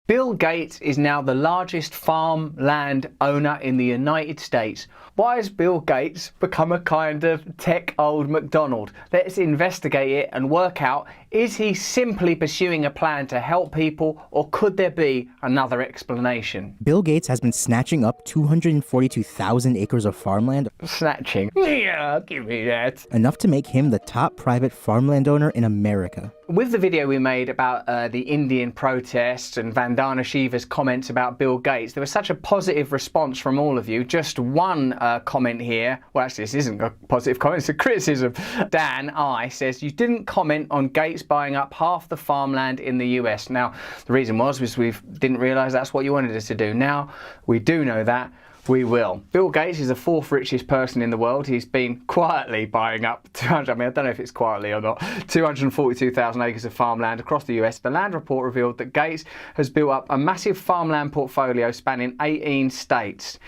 Bill Gates is now the largest farmland owner in the United States. Why has Bill Gates become a kind of tech old MacDonald? Let's investigate it and work out, is he simply pursuing a plan to help people, or could there be another explanation? Bill Gates has been snatching up 242,000 acres of farmland. Snatching? Yeah, give me that. Enough to make him the top private farmland owner in America. With the video we made about the Indian protests and Vandana Shiva's comments about Bill Gates, there was such a positive response from all of you. Just one comment here, well actually this isn't a positive comment, it's a criticism. Dan I says, you didn't comment on Gates buying up half the farmland in the US. Now the reason was we didn't realise that's what you wanted us to do. Now we do know that. We will. Bill Gates is the fourth richest person in the world. He's been quietly buying up 200, I mean, I don't know if it's quietly or not, 242,000 acres of farmland across the US. The land report revealed that Gates has built up a massive farmland portfolio spanning 18 states.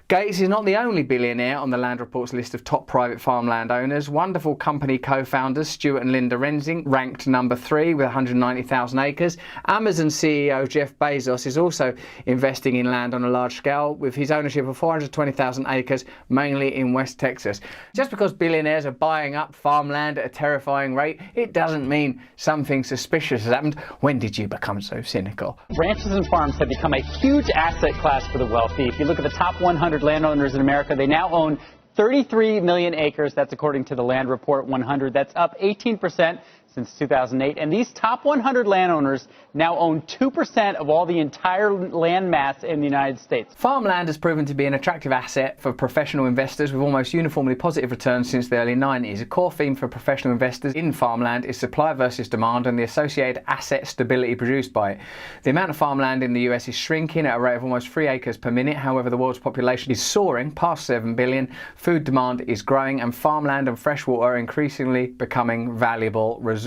Gates is not the only billionaire on the Land Report's list of top private farmland owners. Wonderful company co-founders Stuart and Linda Rensing ranked number 3 with 190,000 acres. Amazon CEO Jeff Bezos is also investing in land on a large scale with his ownership of 420,000 acres, mainly in West Texas. Just because billionaires are buying up farmland at a terrifying rate, it doesn't mean something suspicious has happened. When did you become so cynical? Ranches and farms have become a huge asset class for the wealthy. If you look at the top 100 landowners in America, they now own 33 million acres. That's according to the Land Report 100. That's up 18% since 2008. And these top 100 landowners now own 2% of all the entire land mass in the United States. Farmland has proven to be an attractive asset for professional investors with almost uniformly positive returns since the early 90s. A core theme for professional investors in farmland is supply versus demand and the associated asset stability produced by it. The amount of farmland in the US is shrinking at a rate of almost 3 acres per minute. However, the world's population is soaring past 7 billion. Food demand is growing and farmland and freshwater are increasingly becoming valuable resources.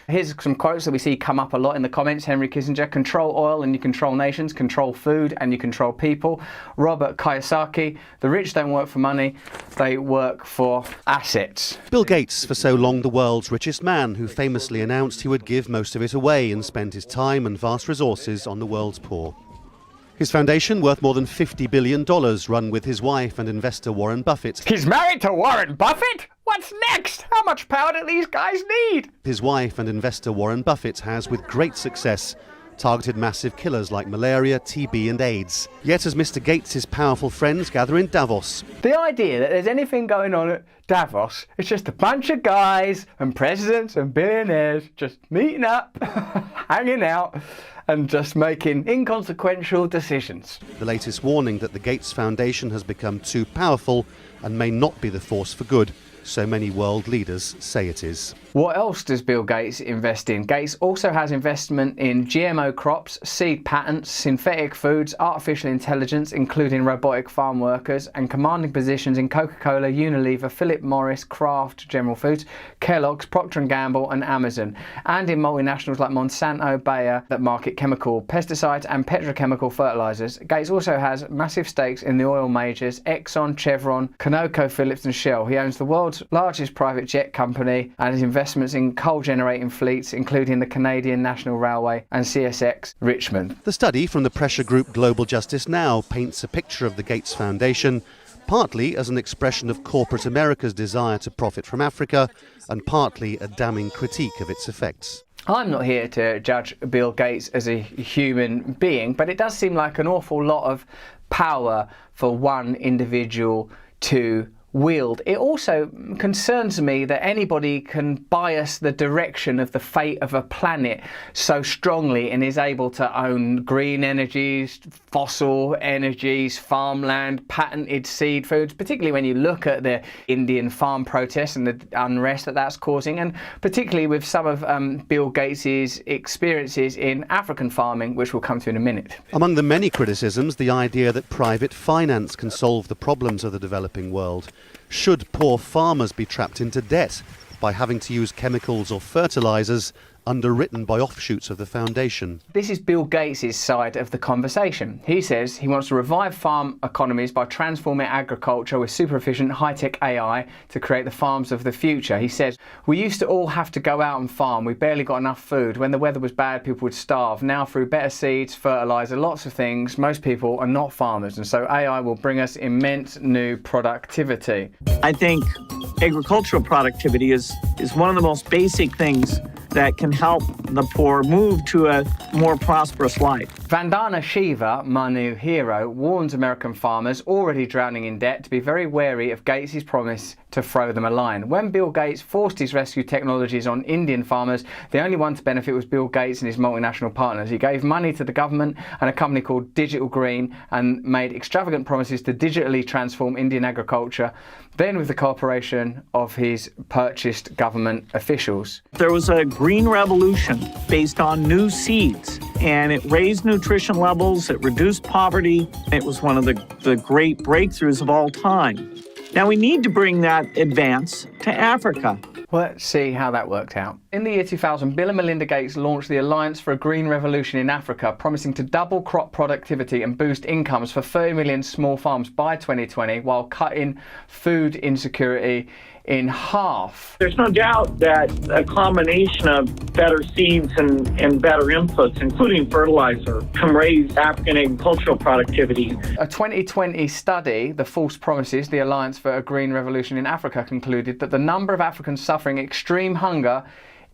Here's some quotes that we see come up a lot in the comments. Henry Kissinger: control oil and you control nations, control food and you control people. Robert Kiyosaki: the rich don't work for money, they work for assets. Bill Gates, for so long the world's richest man, who famously announced he would give most of it away and spend his time and vast resources on the world's poor. His foundation, worth more than $50 billion, run with his wife and investor Warren Buffett. He's married to Warren Buffett? What's next? How much power do these guys need? His wife and investor Warren Buffett has, with great success, targeted massive killers like malaria, TB and AIDS. Yet as Mr. Gates' powerful friends gather in Davos. The idea that there's anything going on at Davos, it's just a bunch of guys and presidents and billionaires just meeting up, hanging out and just making inconsequential decisions. The latest warning that the Gates Foundation has become too powerful and may not be the force for good so many world leaders say it is. What else does Bill Gates invest in? Gates also has investment in GMO crops, seed patents, synthetic foods, artificial intelligence, including robotic farm workers, and commanding positions in Coca-Cola, Unilever, Philip Morris, Kraft, General Foods, Kellogg's, Procter & Gamble and Amazon, and in multinationals like Monsanto, Bayer that market chemical pesticides and petrochemical fertilizers. Gates also has massive stakes in the oil majors Exxon, Chevron, ConocoPhillips and Shell. He owns the world's largest private jet company and his investments in coal-generating fleets, including the Canadian National Railway and CSX Richmond. The study from the pressure group Global Justice Now paints a picture of the Gates Foundation, partly as an expression of corporate America's desire to profit from Africa, and partly a damning critique of its effects. I'm not here to judge Bill Gates as a human being, but it does seem like an awful lot of power for one individual to wield. It also concerns me that anybody can bias the direction of the fate of a planet so strongly and is able to own green energies, fossil energies, farmland, patented seed foods, particularly when you look at the Indian farm protests and the unrest that that's causing, and particularly with some of Bill Gates's experiences in African farming, which we'll come to in a minute. Among the many criticisms, the idea that private finance can solve the problems of the developing world. Should poor farmers be trapped into debt by having to use chemicals or fertilizers underwritten by offshoots of the foundation. This is Bill Gates' side of the conversation. He says he wants to revive farm economies by transforming agriculture with super efficient high-tech AI to create the farms of the future. He says, we used to all have to go out and farm. We barely got enough food. When the weather was bad, people would starve. Now, through better seeds, fertilizer, lots of things, most people are not farmers. And so AI will bring us immense new productivity. I think agricultural productivity is one of the most basic things that can help the poor move to a more prosperous life. Vandana Shiva, my new hero, warns American farmers already drowning in debt to be very wary of Gates' promise to throw them a line. When Bill Gates forced his rescue technologies on Indian farmers, the only one to benefit was Bill Gates and his multinational partners. He gave money to the government and a company called Digital Green and made extravagant promises to digitally transform Indian agriculture, then with the cooperation of his purchased government officials. There was a green revolution based on new seeds, and it raised nutrition levels, it reduced poverty. It was one of the great breakthroughs of all time. Now we need to bring that advance to Africa. Well, let's see how that worked out. In the year 2000, Bill and Melinda Gates launched the Alliance for a Green Revolution in Africa, promising to double crop productivity and boost incomes for 30 million small farms by 2020 while cutting food insecurity in half. There's no doubt that a combination of better seeds and better inputs, including fertilizer, can raise African agricultural productivity. A 2020 study, The False Promises, the Alliance for a Green Revolution in Africa, concluded that the number of Africans suffering extreme hunger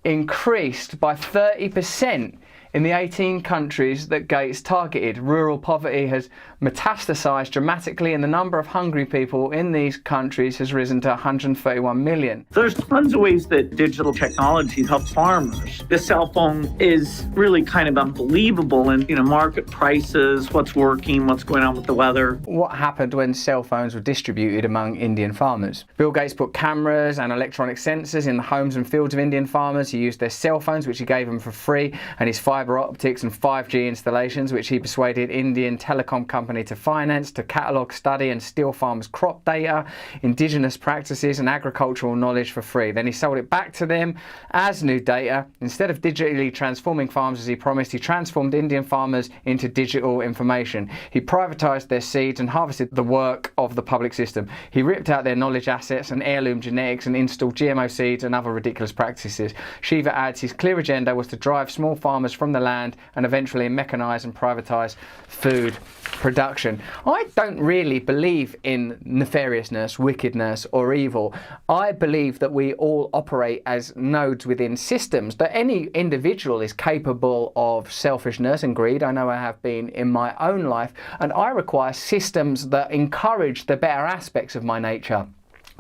increased by 30% in the 18 countries that Gates targeted. Rural poverty has metastasized dramatically, and the number of hungry people in these countries has risen to 131 million. There's tons of ways that digital technology helps farmers. The cell phone is really kind of unbelievable in, market prices, what's working, what's going on with the weather. What happened when cell phones were distributed among Indian farmers? Bill Gates put cameras and electronic sensors in the homes and fields of Indian farmers. He used their cell phones, which he gave them for free, and his fiber optics and 5G installations, which he persuaded Indian telecom company to finance, to catalogue, study and steal farmers' crop data, indigenous practices and agricultural knowledge for free. Then he sold it back to them as new data. Instead of digitally transforming farms as he promised, he transformed Indian farmers into digital information. He privatised their seeds and harvested the work of the public system. He ripped out their knowledge assets and heirloom genetics and installed GMO seeds and other ridiculous practices. Shiva adds his clear agenda was to drive small farmers from the land and eventually mechanise and privatise food production. I don't really believe in nefariousness, wickedness or evil. I believe that we all operate as nodes within systems, that any individual is capable of selfishness and greed. I know I have been in my own life, and I require systems that encourage the better aspects of my nature.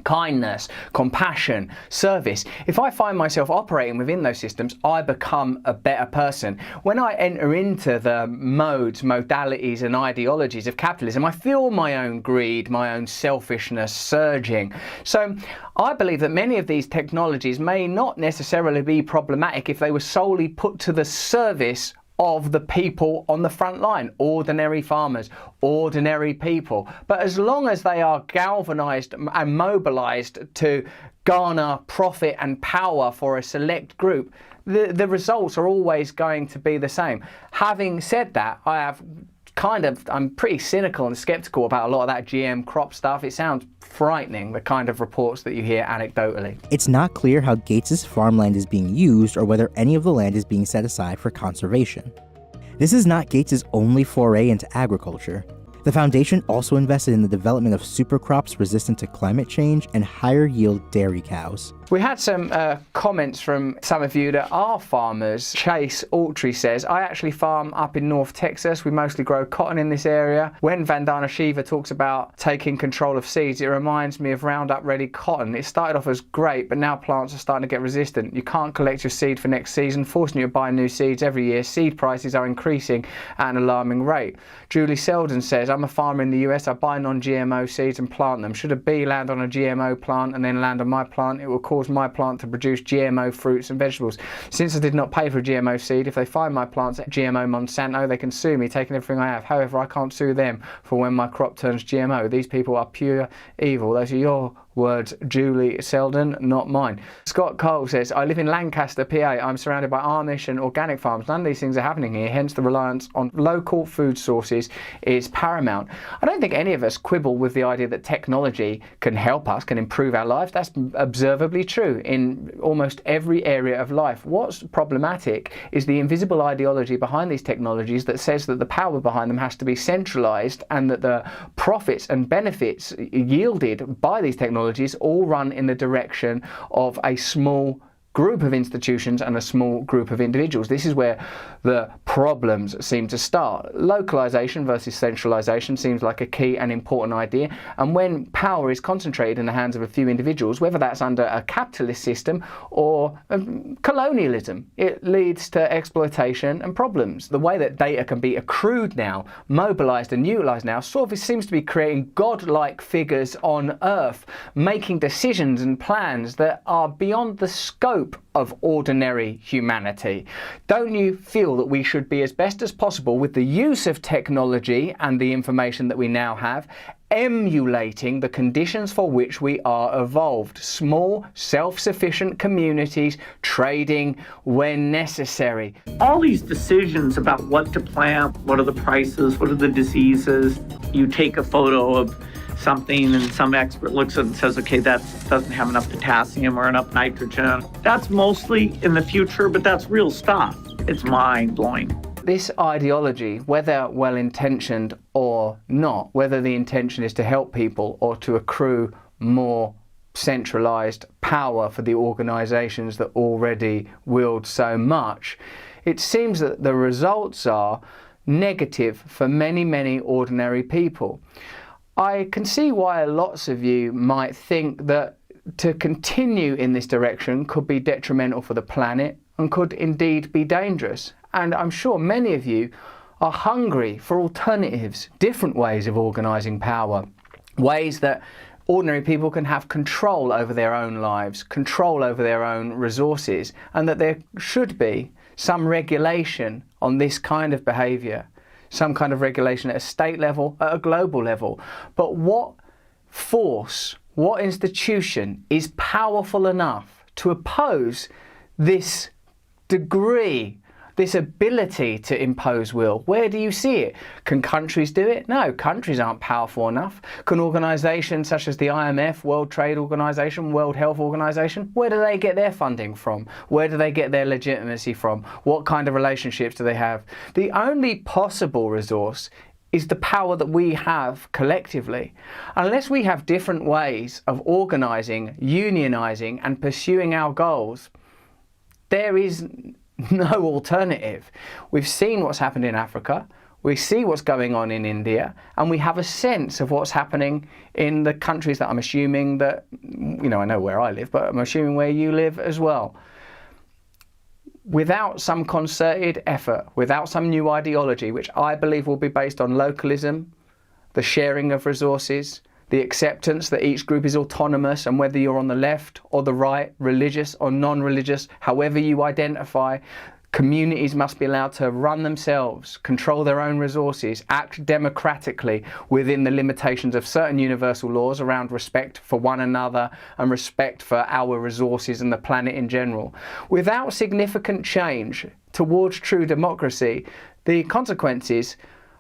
Kindness, compassion, service. If I find myself operating within those systems, I become a better person. When I enter into the modes, modalities and ideologies of capitalism, I feel my own greed, my own selfishness surging. So I believe that many of these technologies may not necessarily be problematic if they were solely put to the service of the people on the front line, ordinary farmers, ordinary people. But as long as they are galvanized and mobilized to garner profit and power for a select group, the results are always going to be the same. Having said that, I'm pretty cynical and skeptical about a lot of that GM crop stuff. It sounds frightening, the kind of reports that you hear anecdotally. It's not clear how Gates' farmland is being used or whether any of the land is being set aside for conservation. This is not Gates' only foray into agriculture. The foundation also invested in the development of supercrops resistant to climate change and higher yield dairy cows. We had some comments from some of you that are farmers. Chase Autry says, I actually farm up in North Texas. We mostly grow cotton in this area. When Vandana Shiva talks about taking control of seeds, it reminds me of Roundup Ready cotton. It started off as great, but now plants are starting to get resistant. You can't collect your seed for next season, forcing you to buy new seeds every year. Seed prices are increasing at an alarming rate. Julie Selden says, I'm a farmer in the US. I buy non-GMO seeds and plant them. Should a bee land on a GMO plant and then land on my plant, it will cause my plant to produce GMO fruits and vegetables. Since I did not pay for a GMO seed, if they find my plants at GMO Monsanto, they can sue me, taking everything I have. However, I can't sue them for when my crop turns GMO. These people are pure evil. Those are your Words Julie Selden, not mine. Scott Cole says, I live in Lancaster, PA. I'm surrounded by Amish and organic farms. None of these things are happening here, hence the reliance on local food sources is paramount. I don't think any of us quibble with the idea that technology can help us, can improve our lives. That's observably true in almost every area of life. What's problematic is the invisible ideology behind these technologies that says that the power behind them has to be centralized and that the profits and benefits yielded by these technologies all run in the direction of a small group of institutions and a small group of individuals. This is where the problems seem to start. Localization versus centralization seems like a key and important idea, and when power is concentrated in the hands of a few individuals, whether that's under a capitalist system or colonialism, it leads to exploitation and problems. The way that data can be accrued now, mobilized and utilized now, sort of seems to be creating godlike figures on earth, making decisions and plans that are beyond the scope of ordinary humanity. Don't you feel that we should be, as best as possible with the use of technology and the information that we now have, emulating the conditions for which we are evolved? Small, self-sufficient communities trading when necessary. All these decisions about what to plant, what are the prices, what are the diseases, you take a photo of something and some expert looks at it and says, okay, that doesn't have enough potassium or enough nitrogen. That's mostly in the future, but that's real stuff. It's mind-blowing. This ideology, whether well-intentioned or not, whether the intention is to help people or to accrue more centralized power for the organizations that already wield so much, it seems that the results are negative for many, many ordinary people. I can see why lots of you might think that to continue in this direction could be detrimental for the planet and could indeed be dangerous. And I'm sure many of you are hungry for alternatives, different ways of organising power, ways that ordinary people can have control over their own lives, control over their own resources, and that there should be some regulation on this kind of behaviour. Some kind of regulation at a state level, at a global level. But what force, what institution is powerful enough to oppose this degree, this ability to impose will? Where do you see it? Can countries do it? No, countries aren't powerful enough. Can organisations such as the IMF, World Trade Organization, World Health Organization, where do they get their funding from? Where do they get their legitimacy from? What kind of relationships do they have? The only possible resource is the power that we have collectively. Unless we have different ways of organising, unionising and pursuing our goals, there is no alternative. We've seen what's happened in Africa, we see what's going on in India, and we have a sense of what's happening in the countries that I'm assuming that, I know where I live, but I'm assuming where you live as well. Without some concerted effort, without some new ideology, which I believe will be based on localism, the sharing of resources, the acceptance that each group is autonomous, and whether you're on the left or the right, religious or non-religious, however you identify, communities must be allowed to run themselves, control their own resources, act democratically within the limitations of certain universal laws around respect for one another and respect for our resources and the planet in general. Without significant change towards true democracy, the consequences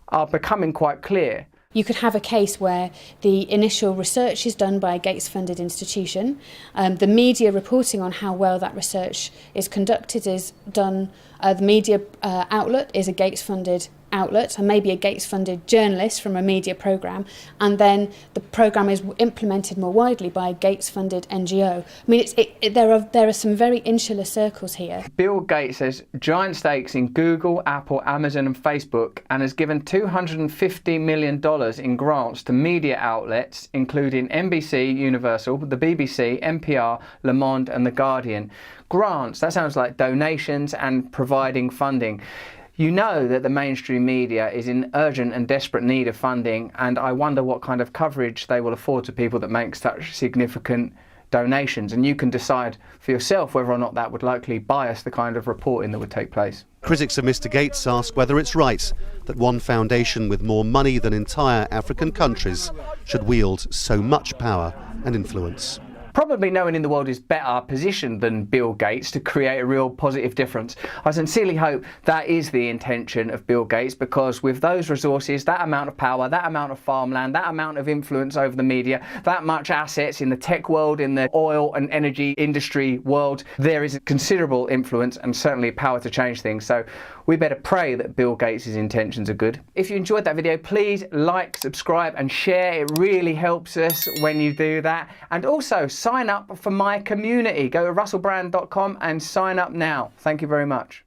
are becoming quite clear. You could have a case where the initial research is done by a Gates-funded institution. The media reporting on how well that research is conducted is done. The media outlet is a Gates-funded outlet and maybe a Gates-funded journalist from a media programme, and then the programme is implemented more widely by a Gates-funded NGO. I mean, there are some very insular circles here. Bill Gates has giant stakes in Google, Apple, Amazon and Facebook, and has given $250 million in grants to media outlets including NBC, Universal, the BBC, NPR, Le Monde and The Guardian. Grants, that sounds like donations and providing funding. You know that the mainstream media is in urgent and desperate need of funding, and I wonder what kind of coverage they will afford to people that make such significant donations, and you can decide for yourself whether or not that would likely bias the kind of reporting that would take place. Critics of Mr. Gates ask whether it's right that one foundation with more money than entire African countries should wield so much power and influence. Probably no one in the world is better positioned than Bill Gates to create a real positive difference. I sincerely hope that is the intention of Bill Gates, because with those resources, that amount of power, that amount of farmland, that amount of influence over the media, that much assets in the tech world, in the oil and energy industry world, there is considerable influence and certainly power to change things. So we better pray that Bill Gates' intentions are good. If you enjoyed that video, please like, subscribe and share. It really helps us when you do that. And also sign up for my community. Go to russellbrand.com and sign up now. Thank you very much.